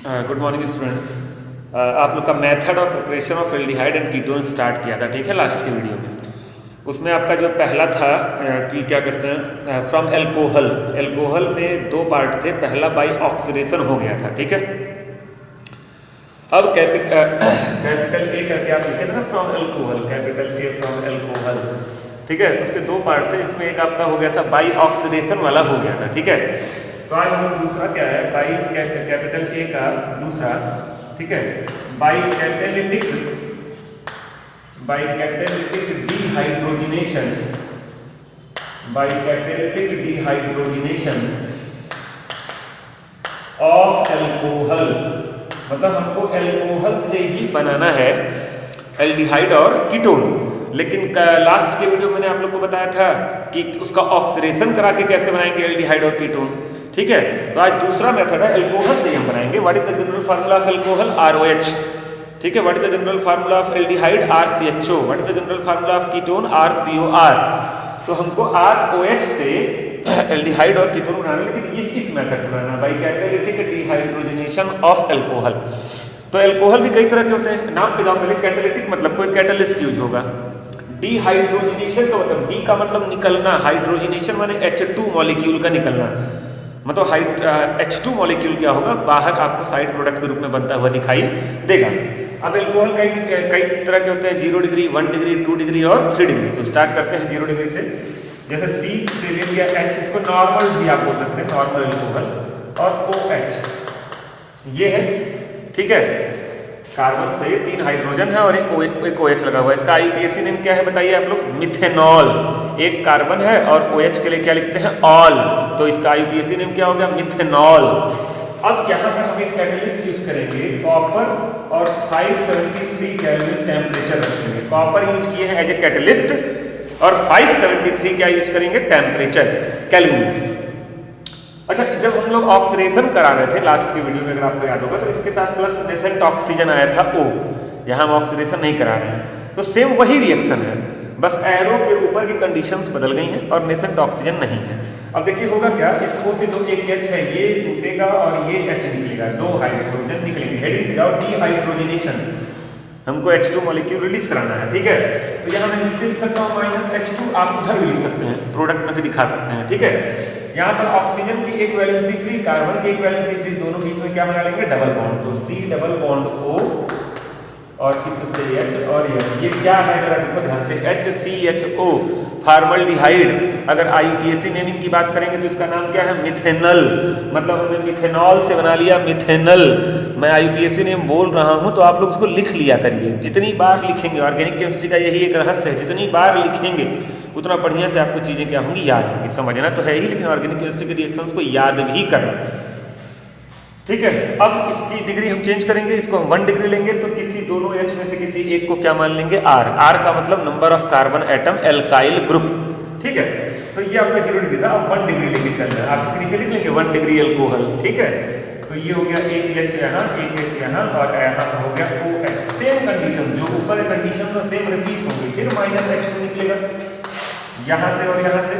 Good morning students. आप लोग का method of preparation of aldehyde and ketone start किया था, ठीक है, लास्ट की वीडियो में। उसमें आपका जो पहला था कि क्या कहते हैं, फ्रॉम एल्कोहल। एल्कोहल में दो पार्ट थे, पहला बाई ऑक्सीडेशन हो गया था, ठीक है। अब कैपिटल ए करके आप लिखे थे ना, from alcohol, capital A from alcohol, ठीक है। तो उसके दो पार्ट थे, इसमें एक आपका हो गया था बाई ऑक्सीडेशन वाला हो गया था, ठीक है। तो आज हम दूसरा क्या है, बाई कैपिटल ए का दूसरा, ठीक है, by catalytic dehydrogenation, by catalytic dehydrogenation of alcohol. मतलब हमको एल्कोहल से ही बनाना है एल्डिहाइड और कीटोन। लेकिन लास्ट के वीडियो में मैंने आप लोग को बताया था कि उसका ऑक्सीडेशन करा के कैसे बनाएंगे एल्डिहाइड और कीटोन, ठीक है। तो आज दूसरा मेथड है, एल्कोहल से हम बनाएंगे। What is the general formula of alcohol? ROH, ठीक है। What is the general formula of aldehyde? RCHO। What is the general formula of ketone? RCOR। तो हमको ROH से एल्डिहाइड और कीटोन बनाना है, लेकिन इस मेथड से बनाना है, by catalytic dehydrogenation of alcohol. तो एल्कोहल भी कई तरह के होते हैं, नाम पे जाओ पहले। कैटेलिटिक मतलब कोई कैटलिस्ट यूज होगा। डिहाइड्रोजिनेशन का मतलब, डी का मतलब निकलना, हाइड्रोजिनेशन माने H2 मॉलिक्यूल का निकलना। मतलब H2 मॉलिक्यूल क्या होगा, बाहर आपको साइड प्रोडक्ट के रूप में बनता हुआ दिखाई देगा। अब एल्कोहल कई तरह के होते हैं, 0 डिग्री, 1 डिग्री, 2 डिग्री और 3 डिग्री। तो स्टार्ट करते हैं 0 डिग्री से। जैसे C से ले लिया H, इसको नॉर्मल भी आप बोल सकते हैं, नॉर्मल एल्कोहल। और OH ये है, ठीक है। कार्बन से 3 हाइड्रोजन है और एक OH लगा हुआ है। इसका IUPAC नेम क्या है बताइए आप लोग? मिथेनॉल। एक कार्बन है और OH के लिए क्या लिखते हैं? ऑल। तो इसका IUPAC नेम क्या हो गया? मिथेनॉल। अब यहाँ पर हम एक कैटलिस्ट यूज करेंगे, कॉपर, और 573 केल्विन टेम्परेचर रखेंगे। कॉपर यूज किए हैं एज ए कैटलिस्ट और 573 क्या यूज करेंगे? Temperature, kelvin. अच्छा, जब हम लोग ऑक्सीडेशन करा रहे थे लास्ट की वीडियो में, अगर आपको याद होगा, तो इसके साथ प्लस नेसेंट ऑक्सीजन आया था O। यहाँ हम ऑक्सीडेशन नहीं करा रहे हैं, तो सेम वही रिएक्शन है, बस एरो के ऊपर की कंडीशंस बदल गई हैं और नेसेंट ऑक्सीजन नहीं है। अब देखिए होगा क्या, इस O से दो, एक H है, ये टूटेगा और ये H निकलेगा, 2 हाइड्रोजन निकलेंगे। हेडिंग से जाओ, डिहाइड्रोजिनेशन। हमको H2 मॉलिक्यूल रिलीज कराना है, ठीक है। तो यहाँ मैं नीचे लिख सकता हूँ -H2, आप उधर भी लिख सकते हैं, प्रोडक्ट में भी दिखा सकते हैं, ठीक है। यहाँ पर ऑक्सीजन की एक वैलेंसी फ्री, कार्बन की एक वैलेंसी फ्री, दोनों बीच में क्या बना लेंगे? Double bond. तो C डबल बॉन्ड O और इससे H और ये क्या है जरा देखो ध्यान से, HCHO, फॉर्मल्डिहाइड। अगर IUPAC नेमिंग की बात करेंगे तो इसका नाम क्या है? मिथेनल। मतलब हमने मिथेनॉल से बना लिया मिथेनल। मैं IUPAC नेम बोल रहा हूं तो आप लोग उसको लिख लिया करिए, जितनी बार लिखेंगे। ऑर्गेनिक केमिस्ट्री का यही एक रहस्य है, जितनी बार लिखेंगे उतना बढ़िया से आपको चीजें क्या होंगी? याद होंगी। समझना तो है ही, लेकिन ऑर्गेनिक केमिस्ट्री के रिएक्शंस को याद भी करना, ठीक है। अब इसकी डिग्री हम चेंज करेंगे, इसको हम 1 डिग्री लेंगे, तो किसी दोनों H में से किसी एक को क्या मान लेंगे? R। R का मतलब number of carbon atom, alkyl group, ठीक है। तो ये आपका 0 डिग्री था, अब 1 डिग्री लेके चल रहा है। आप इसके नीचे लिख लेंगे 1 डिग्री एल्कोहल, ठीक है। तो ये हो गया एक H यहाँ, एक H यहाँ, और यहाँ का हो गया OH। सेम कंडीशन, जो ऊपर कंडीशन तो सेम रिपीट होंगी, फिर -H2 निकलेगा यहाँ से और यहाँ से,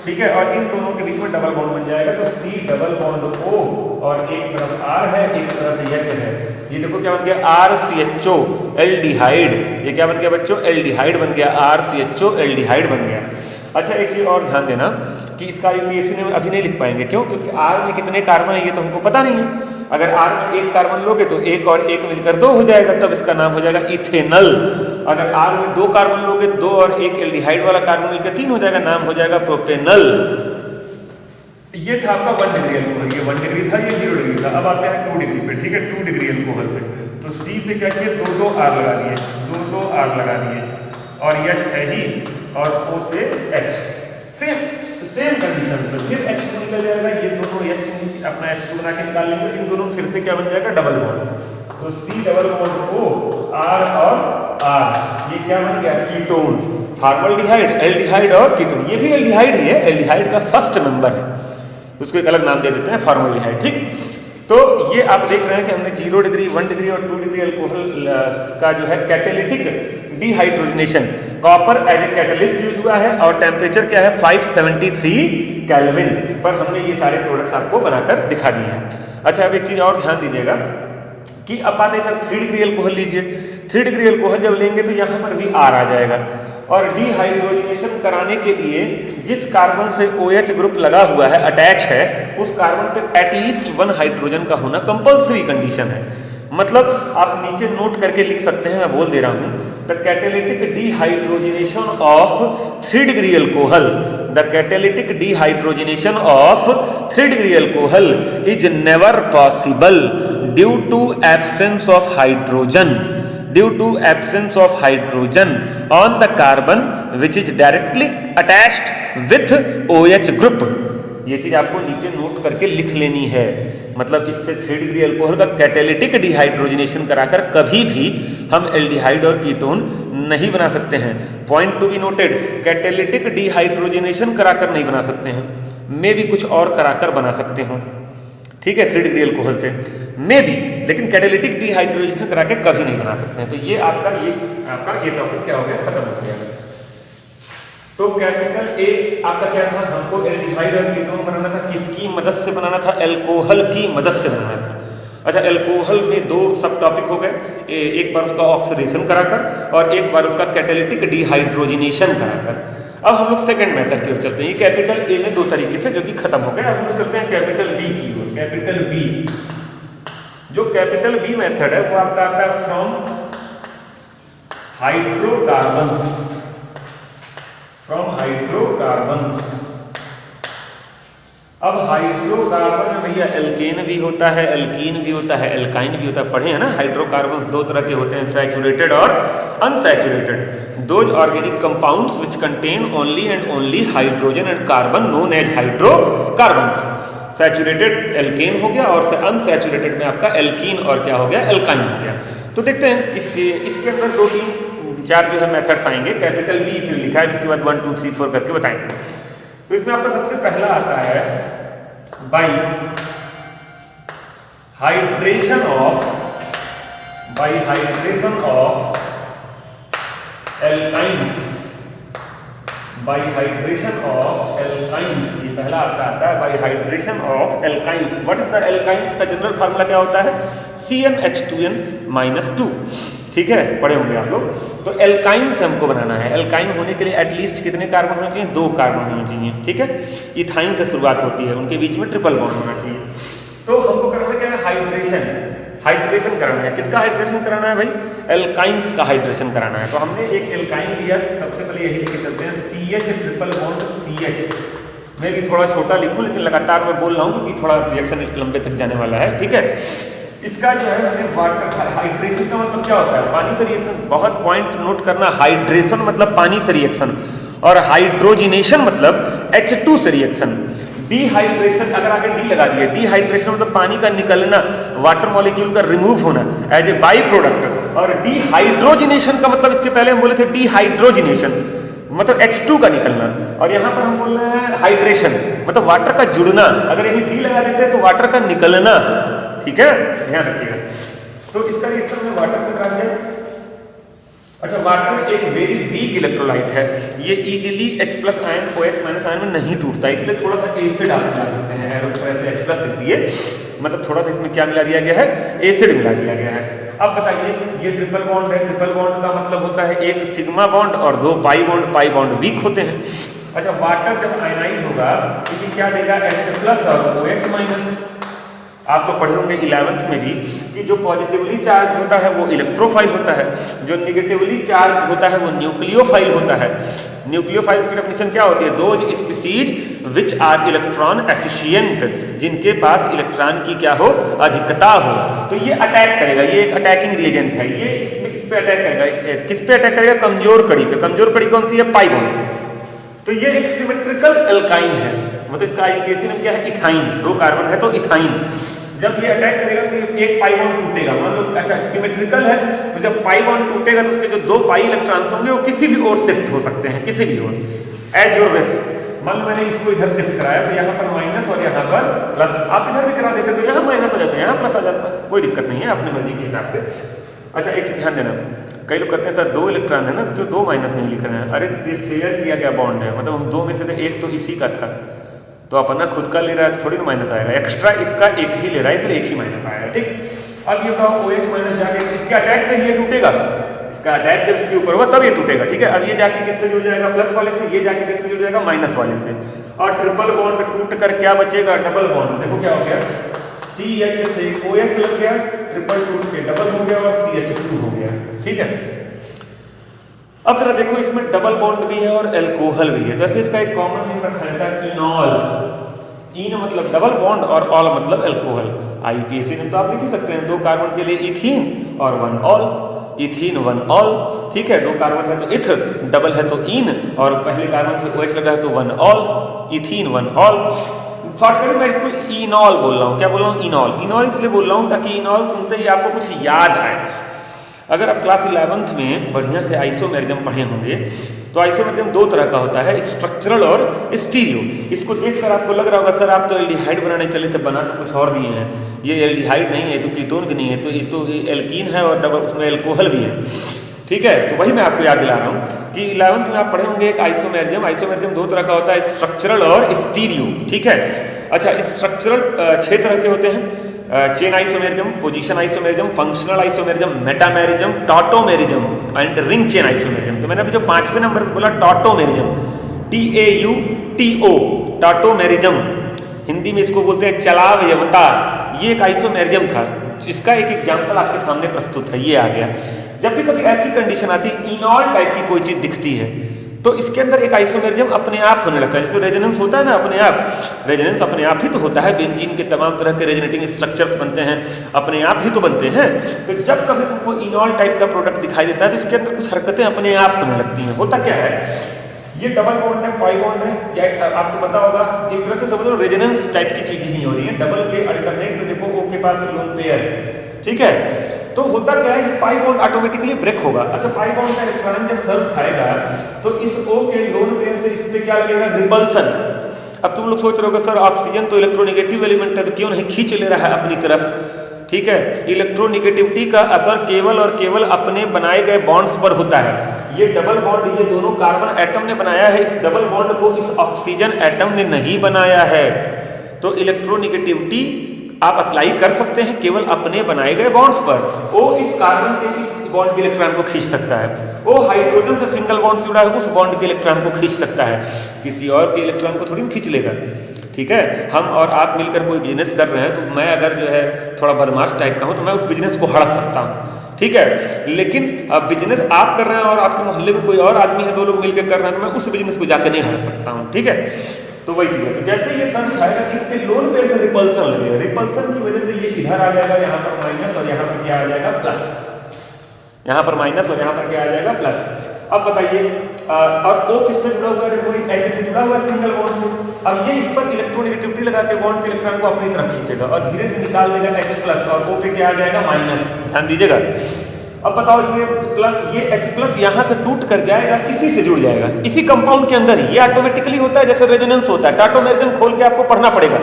ठीक है। और इन दोनों के बीच में डबल बॉन्ड बन जाएगा, तो C डबल बॉन्ड O, और एक तरफ R है, एक तरफ H है। ये देखो क्या बन गया? RCHO aldehyde. ये क्या बन गया बच्चों? एल्डिहाइड बन गया, RCHO एल्डिहाइड बन गया। अच्छा, एक चीज और ध्यान देना कि इसका IUPAC नेम अभी नहीं लिख पाएंगे, क्यों? क्योंकि R में कितने कार्बन है ये तो हमको पता नहीं है। अगर R में एक कार्बन लोगे तो एक और एक मिलकर 2 हो जाएगा, तब इसका नाम हो जाएगा इथेनल। अगर R में 2 कार्बन लोगे, 2 और एक एल्डिहाइड वाला कार्बन मिलकर 3 हो जाएगा, नाम हो जाएगा प्रोपेनल। ये था आपका 1 डिग्री एल्कोहल, ये 1 डिग्री था, ये 0 डिग्री था। अब आते हैं 2 डिग्री पे, ठीक है, 2 डिग्री एल्कोहल पे। तो C से क्या किया? 2 R लगा दिए, 2 R लगा दिए, और H है ही, और O से H। सेम कंडीशंस में फिर H2 निकल जाएगा, ये दोनों H अपना H2 बना के निकाल लेंगे, इन दोनों फिर से क्या बन जाएगा? Double bond. तो C double bond O, R और R, ये क्या बन गया? कीटोन। फॉर्मल्डिहाइड, एल्डिहाइड और कीटोन, ये भी एल्डिहाइड ही है, एल्डिहाइड का फर्स्ट मेंबर है, उसको एक अलग नाम दे देते हैं, फॉर्मल्डिहाइड, ठीक। तो ये आप देख रहे हैं कि हमने 0 डिग्री, 1 डिग्री और 2 डिग्री एल्कोहल का जो है catalytic dehydrogenation, copper as a catalyst use हुआ है, और टेम्परेचर क्या है? 573 केल्विन पर हमने ये सारे प्रोडक्ट्स आपको बनाकर दिखा दिए हैं। अच्छा, अब एक चीज और ध्यान दीजिएगा कि अब बात है सर 3 डिग्री एल्कोहल लीजिए, 3 डिग्री एल्कोहल जब लेंगे तो यहाँ पर भी R आ जाएगा, और डिहाइड्रोजनेशन कराने के लिए जिस कार्बन से OH ग्रुप लगा हुआ है, अटैच है, उस कार्बन पे एटलीस्ट 1 हाइड्रोजन का होना कंपल्सरी कंडीशन है। मतलब आप नीचे नोट करके लिख सकते हैं, मैं बोल दे रहा हूं, the catalytic dehydrogenation of 3 degree alcohol, the catalytic dehydrogenation of 3 degree alcohol is never possible due to absence of hydrogen, due to absence of hydrogen on the carbon which is directly attached with OH group. ये चीज आपको नीचे note करके लिख लेनी है। मतलब इससे 3 डिग्री अल्कोहल का कैटालिटिक डिहाइड्रोजनेशन कराकर कभी भी हम एल्डिहाइड और कीटोन नहीं बना सकते हैं। Point to be noted, catalytic dehydrogenation कराकर नहीं बना सकते हैं, मे भी कुछ और कराकर बना सकते हो, ठीक है, 3 डिग्री अल्कोहल से मे भी, लेकिन कैटालिटिक डिहाइड्रोजनेशन करा के कभी नहीं बना सकते हैं। तो ये आपका ये टॉपिक क्या हो गया, खत्म हो गया। तो कैपिटल ए आपका क्या था, हमको एल्डिहाइड और कीटोन बनाना था, किसकी मदद से बनाना था, एल्कोहल की मदद से बनाना था। अच्छा, एल्कोहल में 2 सब टॉपिक हो गए, एक बार उसका ऑक्सीडेशन कराकर और एक बार उसका कैटालिटिक डिहाइड्रोजनेशन कराकर। अब हम लोग सेकंड मेथड की ओर चलते हैं। ये कैपिटल ए में 2 तरीके थे जो कि खत्म हो गए। अब हम लोग चलते हैं कैपिटल बी की ओर। कैपिटल बी, जो कैपिटल बी मेथड है वो आपका आता है फ्रॉम हाइड्रोकार्बन्स, फ्रॉम हाइड्रोकार्बन्स। अब हाइड्रोकार्बन में भैया एल्केन भी होता है, एल्कीन भी होता है, एल्काइन भी होता है, पढ़े हैं ना। हाइड्रोकार्बन्स 2 तरह के होते हैं, सैचुरेटेड और unsaturated. Those organic compounds which contain only and only hydrogen and carbon known as hydrocarbons. Saturated alkane हो गया और अनसैचुरेटेड में आपका एल्कीन और क्या हो गया, एल्काइन हो गया। तो देखते हैं इसके अंदर 2-3-4 जो है मेथड्स आएंगे। कैपिटल बी इसलिए लिखा है, जिसके बाद 1 2 3 4 करके बताएंगे। तो इसमें आपका सबसे पहला आता है by hydration of alkynes, by hydration of alkynes, ये पहला आपका आता है by hydration of alkynes. What is the alkynes का जनरल फार्मूला क्या होता है, CnH2n-2, ठीक है, पढ़े होंगे आप लोग। तो एल्काइन से हमको बनाना है। एल्काइन होने के लिए एटलीस्ट कितने कार्बन होने चाहिए, 2 कार्बन होने चाहिए, ठीक है। इथाइन से शुरुआत होती है, उनके बीच में ट्रिपल बॉन्ड होना चाहिए। तो हमको करना क्या है, हाइड्रेशन कराना है। किसका हाइड्रेशन कराना है भाई, एल्काइंस का हाइड्रेशन कराना है। तो हमने एक एल्काइन लिया, सबसे पहले यही लेके चलते हैं, CH ट्रिपल बॉन्ड CH। मैं भी थोड़ा छोटा लिखूं, लेकिन लगातार मैं बोल रहा हूँ कि थोड़ा रिएक्शन लंबे तक जाने वाला है, ठीक है। इसका जो है वाटर, हाइड्रेशन का मतलब क्या होता है, पानी से रिएक्शन। बहुत पॉइंट नोट करना, हाइड्रेशन मतलब पानी से रिएक्शन और हाइड्रोजिनेशन मतलब H2 से रिएक्शन। डिहाइड्रेशन अगर आगे डी लगा दिए, डिहाइड्रेशन मतलब पानी का निकलना, वाटर मॉलिक्यूल का रिमूव होना एज ए बाई प्रोडक्ट। और डिहाइड्रोजिनेशन का मतलब इसके पहले हम बोले थे डिहाइड्रोजिनेशन मतलब H2 का निकलना, और यहाँ पर हम बोल रहे हैं हाइड्रेशन मतलब वाटर का जुड़ना। अगर यही डी लगा देते हैं तो वाटर का निकलना, ठीक है, ध्यान रखिएगा। तो इसका रिएक्शन में वाटर से करा दिया। अच्छा, वाटर एक वेरी वीक इलेक्ट्रोलाइट है, ये easily H+ ion OH- ion में नहीं टूटता, इसलिए थोड़ा सा एसिड आप मिला सकते हैं। एरो पर ऐसे H+ लिख दिए, मतलब थोड़ा सा इसमें क्या मिला दिया गया है, एसिड मिला दिया गया है। अब बताइए, ये ट्रिपल बॉन्ड है, ट्रिपल बॉन्ड का मतलब होता है एक सिग्मा बॉन्ड और 2 pi bond, pi bond weak होते हैं। अच्छा, वाटर जब आयनाइज होगा तो ये क्या देगा, H+ और OH-। आप लोग पढ़े होंगे 11th में भी कि जो पॉजिटिवली चार्ज होता है वो इलेक्ट्रोफाइल होता है, जो निगेटिवली चार्ज होता है वो न्यूक्लियोफाइल होता है। न्यूक्लियोफाइल्स की डेफिनेशन क्या होती है, those species which are electron efficient, जिनके पास इलेक्ट्रॉन की क्या हो, अधिकता हो। तो ये अटैक करेगा, ये एक अटैकिंग रिएजेंट है, ये इस पे अटैक करेगा। किस पे अटैक करेगा, कमजोर कड़ी पे। कमजोर कड़ी कौन सी है, पाई बॉन्ड। तो ये एक सिमेट्रिकल एल्काइन है, मतलब इसका आईयूसीएल नाम क्या है, इथाइन। 2 कार्बन है तो इथाइन। जब ये अटैक करेगा तो एक पाई बॉन्ड टूटेगा, मान लो। अच्छा, सिमेट्रिकल है तो जब पाई बॉन्ड टूटेगा तो उसके जो 2 पाई इलेक्ट्रॉन्स होंगे वो किसी भी ओर शिफ्ट हो सकते हैं, किसी भी ओर, एज योर विश। मान लो मैंने इसको इधर शिफ्ट कराया तो यहाँ पर माइनस और यहाँ पर प्लस, आप इधर भी करा देते तो यहाँ माइनस हो जाता है, यहाँ प्लस आ जाता है, कोई दिक्कत नहीं है, अपनी मर्जी के हिसाब से। अच्छा, एक चीज ध्यान देना, कई लोग कहते हैं सर 2 इलेक्ट्रॉन है ना, क्यों 2 माइनस नहीं लिख रहे हैं। अरे ये शेयर किया गया बॉन्ड है, मतलब उन 2 में से तो एक तो इसी का था, तो अपना खुद का ले रहा है तो थोड़ी ना माइनस आएगा, एक्स्ट्रा इसका एक ही ले रहा है इसलिए एक ही माइनस आएगा, ठीक। अब ये बताओ OH माइनस जाके इसके अटैक से ये टूटेगा, इसका अटैच जब इसके ऊपर होगा तब ये टूटेगा, ठीक है। अब ये जाके किससे जुड़ जाएगा, प्लस वाले से, ये जाके किससे जुड़ जाएगा, माइनस वाले से, और ट्रिपल बॉन्ड टूट कर क्या बचेगा, डबल बॉन्ड। देखो क्या हो गया, CH से OH लग गया, ट्रिपल टूट के डबल हो गया और CH2 हो गया, ठीक है। अब जरा देखो इसमें डबल बॉन्ड भी है और एल्कोहल भी है, तो ऐसे इसका एक कॉमन नेम रखा जाता है इनॉल। इन मतलब डबल बॉन्ड और ऑल मतलब एल्कोहल। IUPAC में तो आप लिख ही सकते हैं, 2 कार्बन के लिए इथीन और 1 ऑल, इथीन 1 ऑल, ठीक है। 2 कार्बन है तो इथ, डबल है तो इन, और पहले कार्बन से OH लगा है तो 1 ऑल, इथीन 1 ऑल। शॉर्टकट में मैं इसको इनॉल बोल रहा हूँ, क्या बोल रहा हूँ, इनॉल। इनॉल इसलिए बोल रहा हूँ ताकि इनॉल सुनते ही आपको कुछ याद आए। अगर आप क्लास 11th में बढ़िया से आइसोमेरिज्म पढ़े होंगे तो आइसोमेरिज्म 2 तरह का होता है, स्ट्रक्चरल और स्टीरियो। इसको देखकर आपको लग रहा होगा सर आप तो एल्डिहाइड बनाने चले थे, बना तो कुछ और दिए हैं, ये एल्डिहाइड नहीं है, तो कीटोन भी नहीं है, तो ये तो एल्कीन है और डबल उसमें एल्कोहल भी है, ठीक है। तो वही मैं आपको याद दिला रहा हूँ कि 11th में आप पढ़े होंगे एक आइसोमेरिज्म। आइसोमेरिज्म 2 तरह का होता है, स्ट्रक्चरल और स्टीरियो, ठीक है। अच्छा, स्ट्रक्चरल 6 तरह के होते हैं, chain isomerism, position isomerism, functional isomerism, metamerism, tautomerism and ring chain isomerism. तो मैंने अभी जो 5वें नंबर पे बोला टॉटोमेरिज्म, TAUTO, टॉटोमेरिज्म, हिंदी में इसको बोलते हैं चलावयवता। ये एक आइसोमेरिज्म था, इसका एक एग्जाम्पल आपके सामने प्रस्तुत है, ये आ गया। जब भी कभी ऐसी कंडीशन आती है, इनॉल टाइप की कोई चीज दिखती है, तो इसके अंदर एक आइसोमेरिज्म अपने आप होने लगता है। जैसे रेजोनेंस होता है ना, अपने आप रेजोनेंस अपने आप ही तो होता है, बेंजीन के तमाम तरह के रेजोनेटिंग स्ट्रक्चर्स बनते हैं, अपने आप ही तो बनते हैं। तो जब कभी तुमको इनॉल टाइप का प्रोडक्ट दिखाई देता है तो इसके अंदर कुछ हरकतें अपने आप होने लगती हैं। होता क्या है, ये डबल बॉन्ड है, पाई बॉन्ड है, या आपको पता होगा एक तरह से समझ लो रेजोनेंस टाइप की चीज ही हो रही है। डबल के अल्टरनेट में देखो O के पास लोन पेयर, ठीक है। तो होता क्या है, ये पाई बॉन्ड ऑटोमेटिकली ब्रेक होगा। अच्छा, पाई बॉन्ड का इलेक्ट्रॉन जब सर्व खाएगा तो इस O के लोन पेयर से इस पे क्या लगेगा, रिपल्सन। अब तुम लोग सोच रहे हो सर ऑक्सीजन तो इलेक्ट्रोनेगेटिव एलिमेंट है, तो क्यों नहीं खींच ले रहा है अपनी तरफ, ठीक है। इलेक्ट्रोनेगेटिविटी का असर केवल और केवल अपने बनाए गए बॉन्ड्स पर होता है। ये डबल बॉन्ड ये दोनों कार्बन एटम ने बनाया है, इस डबल बॉन्ड को इस ऑक्सीजन एटम ने नहीं बनाया है। तो इलेक्ट्रोनेगेटिविटी आप अप्लाई कर सकते हैं केवल अपने बनाए गए बॉन्ड्स पर। O इस कार्बन के इस बॉन्ड के इलेक्ट्रॉन को खींच सकता है, O हाइड्रोजन से सिंगल बॉन्ड से जुड़ा है उस बॉन्ड के इलेक्ट्रॉन को खींच सकता है, किसी और के इलेक्ट्रॉन को थोड़ी खींच लेगा, ठीक है। हम और आप मिलकर कोई बिजनेस कर रहे हैं तो मैं अगर जो है थोड़ा बदमाश टाइप का हूं तो मैं उस बिजनेस को हड़प सकता हूं, ठीक है। लेकिन अब बिजनेस आप कर रहे हैं और आपके मोहल्ले में कोई और आदमी है, 2 लोग मिलकर कर रहे हैं, तो मैं उस बिजनेस को जाकर नहीं हड़प सकता हूं, ठीक है। तो वही चीज है। तो जैसे ये सन खाएगा इसके लोन पे से रिपल्सन लगेगा, रिपल्सन की वजह से ये इधर आ जाएगा, यहाँ पर माइनस और यहाँ पर क्या आ जाएगा, प्लस, यहाँ पर माइनस और यहाँ पर क्या आ जाएगा, प्लस। अब बताइए, और O किससे जुड़ा हुआ है, कोई H से जुड़ा हुआ है सिंगल बॉन्ड से। अब ये इस पर इलेक्ट्रोनेगेटिविटी लगा के बॉन्ड के इलेक्ट्रॉन को अपनी तरफ खींचेगा और धीरे से निकाल देगा H प्लस, और O पे क्या आ जाएगा, माइनस। ध्यान दीजिएगा। अब बताओ ये प्लस, ये H प्लस यहाँ से टूट कर जाएगा, इसी से जुड़ जाएगा, इसी कंपाउंड के अंदर ही। ये ऑटोमेटिकली होता है जैसे रेजोनेंस होता है, टॉटोमेरिज्म खोल के आपको पढ़ना पड़ेगा।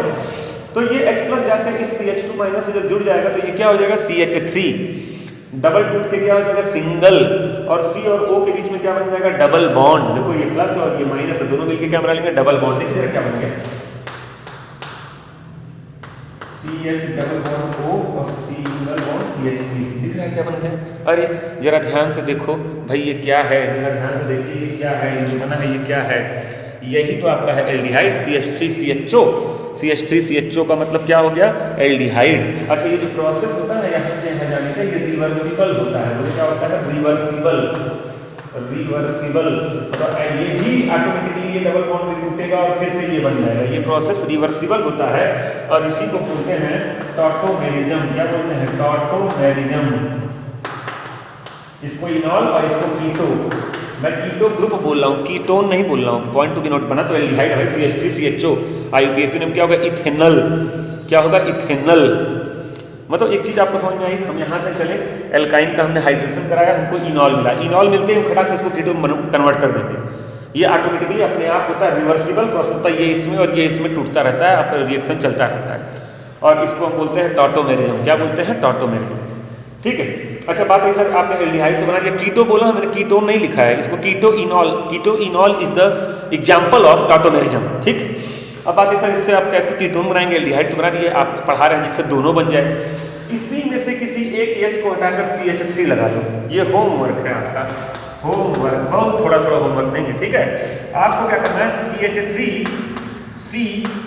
तो ये H प्लस जाकर इस CH2 माइनस से जब जुड़ जाएगा तो ये क्या हो जाएगा, CH3, डबल टूट के क्या हो जाएगा, सिंगल, और C और O के बीच में क्या बन जाएगा, डबल बॉन्ड। देखो ये प्लस और ये माइनस दोनों मिलकर क्या बना लेंगे, डबल बॉन्ड। देखिए क्या बन गया, CH डबल बॉन्ड O और सिंगल बॉन्ड CH3, दिख रहा है क्या बन गया। अरे जरा ध्यान से देखो भाई, ये क्या है, जरा ध्यान से देखिए ये क्या है, ये जो बना है ये क्या है, यही तो आपका है एल्डिहाइड, CH3CHO। CH3CHO का मतलब क्या हो गया, एल्डिहाइड। अच्छा, ये जो प्रोसेस होता है यहाँ से यहाँ जाने का, ये रिवर्सिबल होता है। वो क्या होता है, रिवर्सिबल, रिवर्सिबल। तो ये भी ऑटोमेटिकली ये डबल बॉन्ड में टूटेगा और फिर से ये बन जाएगा। ये प्रोसेस रिवर्सिबल होता है और इसी को बोलते हैं टॉटोमेरिज्म। क्या बोलते हैं, टॉटोमेरिज्म। इसको इनॉल और इसको कीटो। मैं कीटो ग्रुप बोल रहा हूँ, कीटोन नहीं बोल रहा हूँ। पॉइंट टू बी नोट बना। तो एल्डिहाइड है CH3CHO। IUPAC में क्या होगा, इथेनल। क्या होगा, इथेनल। मतलब एक चीज आपको समझ में आई, हम यहाँ से चले, एल्काइन का हमने हाइड्रेशन कराया, हमको इनॉल मिला, इनॉल मिलते ही हम खटाक से इसको कीटोन कन्वर्ट कर देंगे। ये ऑटोमेटिकली अपने आप होता है, रिवर्सिबल प्रोसेस होता है। ये इसमें और ये इसमें टूटता रहता है, आप रिएक्शन चलता रहता है, और इसको हम बोलते हैं टॉटोमेरिज्म। क्या बोलते हैं, टॉटोमेरिज्म, ठीक है। अच्छा बात है सर, आपने एल्डिहाइड तो बना दिया, कीटो बोला, मैंने कीटोन नहीं लिखा है, इसको keto enol. Keto enol is the example of tautomerism, ठीक। अब बात है सर, इससे आप कैसे कीटोन बनाएंगे, एल्डिहाइड तो बना दिए, आप पढ़ा रहे हैं जिससे दोनों बन जाए। इसी में से किसी एक H को हटाकर CH3 लगा दो। ये होमवर्क है आपका, होमवर्क, बहुत थोड़ा थोड़ा होमवर्क देंगे, ठीक है। आपको क्या करना है, CH3 C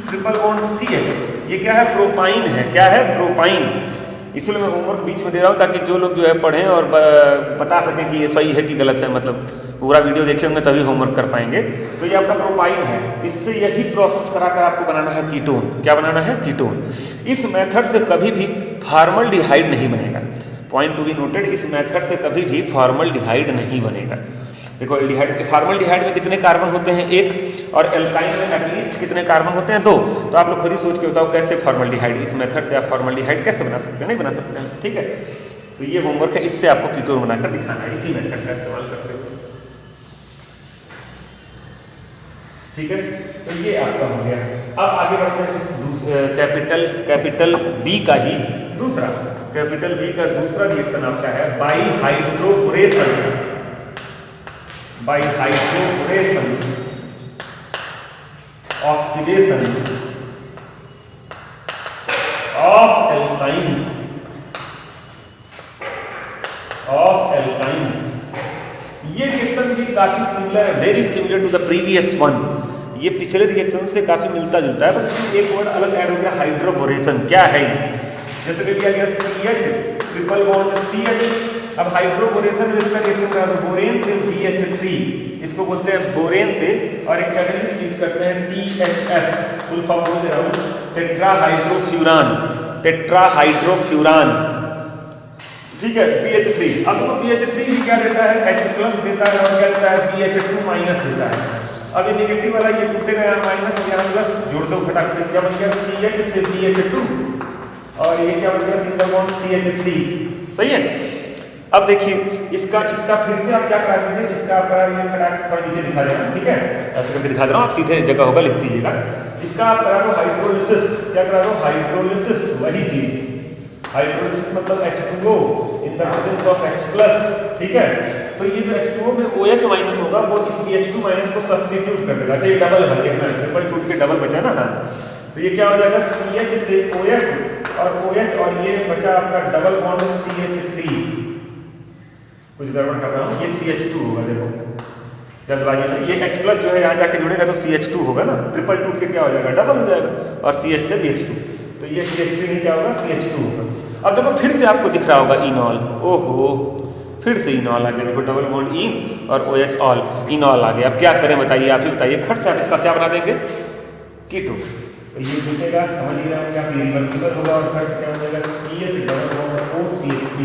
triple bond CH, ये क्या है, प्रोपाइन है। क्या है, प्रोपाइन। इसलिए मैं होमवर्क बीच में दे रहा हूँ ताकि जो लोग जो है पढ़ें और बता सकें कि ये सही है कि गलत है, मतलब पूरा वीडियो देखे होंगे तभी होमवर्क कर पाएंगे। तो ये आपका प्रोपाइन है, इससे यही प्रोसेस कराकर आपको बनाना है कीटोन। क्या बनाना है, कीटोन। इस मेथड से कभी भी फॉर्मल्डिहाइड नहीं बनेगा। पॉइंट टू बी नोटेड, इस मेथड से कभी भी फॉर्मल्डिहाइड नहीं बनेगा। देखो एल्डिहाइड, फॉर्मल्डिहाइड में कितने कार्बन होते हैं, 1, और एल्काइन में एटलीस्ट कितने कार्बन होते हैं, 2। तो आप लोग खुद ही सोच के बताओ कैसे फॉर्मल्डिहाइड, इस मेथड से आप फॉर्मल्डिहाइड कैसे बना सकते हैं, नहीं बना सकते हैं, ठीक है। तो ये होमवर्क है, इससे आपको कीटोन बनाकर दिखाना है, इसी मेथड का इस्तेमाल करते हुए, ठीक है। तो ये आपका हो गया। अब आगे बढ़ते हैं कैपिटल बी का ही दूसरा, कैपिटल बी का दूसरा रिएक्शन आपका है बाइहाइड्रोपुरेशन, बाइहाइड्रोपुरेशन, ऑक्सीडेशन ऑफ एल्काइंस, ये रिएक्शन भी काफी सिमिलर है, very similar to the previous one. ये पिछले रिएक्शन से काफी मिलता जुलता है, बस एक वर्ड अलग ऐड हो गया, हाइड्रोपोरेशन। क्या है, जैसे कि दिया गया CH ट्रिपल बॉन्ड CH। अब हाइड्रोपोरेशन में इसका रिएक्शन करा दो, बोरेन से BH3, इसको बोलते हैं बोरेन से, और एक कैटलिस्ट यूज करते हैं THF, फुल फॉर्म बोल दे रहा हूँ, टेट्राहाइड्रोफ्यूरान, टेट्राहाइड्रोफ्यूरान, ठीक है, BH3। अब देखो BH3 भी क्या देता है, H+ देता है, और क्या देता है, BH2- देता है। अब ये नेगेटिव वाला ये टूटेगा, यहाँ माइनस और यहाँ प्लस, जोड़ दो फटाक से, क्या बन गया, CH से BH2, और ये क्या बन गया, सिंगल बॉन्ड CH3, सही है। अब देखिए इसका फिर से आप क्या करा दीजिए, इसका आप ये फटाक से थोड़ा नीचे दिखा देना, ठीक है, ऐसे करके दिखा दे रहा हूँ, आप सीधे जगह होगा लिख दीजिएगा। इसका आप करा दो हाइड्रोलिसिस, क्या करा दो, हाइड्रोलिसिस, वही चीज, हाइड्रोलिसिस मतलब H2O in the presence of H+, ठीक है। तो ये जो H2O में OH- होगा वो इस BH2- को सब्स्टिट्यूट कर देगा। अच्छा ये डबल है, देखना ट्रिपल टूट के डबल बचा ना, हाँ, तो ये क्या हो जाएगा, CH से OH, और OH, और ये बचा आपका डबल बॉन्ड CH3, कुछ गड़बड़ कर रहा हूँ, ये CH2 होगा, देखो जल्दबाजी में, ये H+ जो है यहाँ जाके जुड़ेगा तो CH2 होगा ना, ट्रिपल टूट के क्या हो जाएगा, डबल हो जाएगा, और CH से BH2, तो ये CH3 में क्या होगा, CH2 होगा। अब देखो फिर से आपको दिख रहा होगा इनॉल, ओहो, फिर से इनॉल आ गया, देखो डबल बॉन्ड इन और OH ऑल, इनॉल आ गया। अब क्या करें बताइए, आप ही बताइए, खट से आप इसका क्या बना देंगे, कीटोन। तो ये दिखेगा, समझिए आप, ये रिवर्सिबल होगा, और खट से क्या हो जाएगा, CH डबल बॉन्ड OCH3।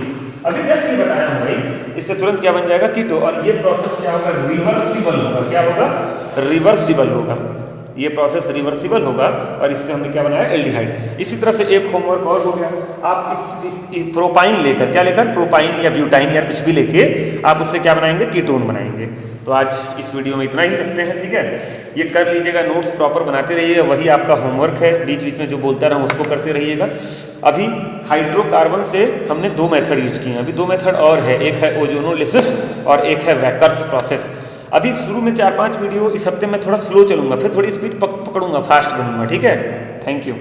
अभी जस्ट ये बताया हूँ भाई, इससे तुरंत क्या बन जाएगा, कीटो। और ये प्रोसेस क्या होगा, रिवर्सिबल होगा। क्या होगा, रिवर्सिबल होगा, ये प्रोसेस रिवर्सिबल होगा, और इससे हमने क्या बनाया, एल्डिहाइड। इसी तरह से एक होमवर्क और हो गया, आप इस प्रोपाइन लेकर, क्या लेकर, प्रोपाइन या ब्यूटाइन या कुछ भी लेके आप उससे क्या बनाएंगे, कीटोन बनाएंगे। तो आज इस वीडियो में इतना ही रखते हैं, ठीक है। ये कर लीजिएगा, नोट्स प्रॉपर बनाते रहिएगा, वही आपका होमवर्क है, बीच बीच में जो बोलता रहा उसको करते रहिएगा। अभी हाइड्रोकार्बन से हमने 2 मेथड यूज किए हैं, अभी 2 मेथड और है, एक है ओजोनोलिसिस और एक है वैकर्स प्रोसेस। अभी शुरू में 4-5 वीडियो इस हफ्ते में थोड़ा स्लो चलूंगा, फिर थोड़ी स्पीड पकड़ूंगा, फास्ट बनूंगा, ठीक है। Thank you.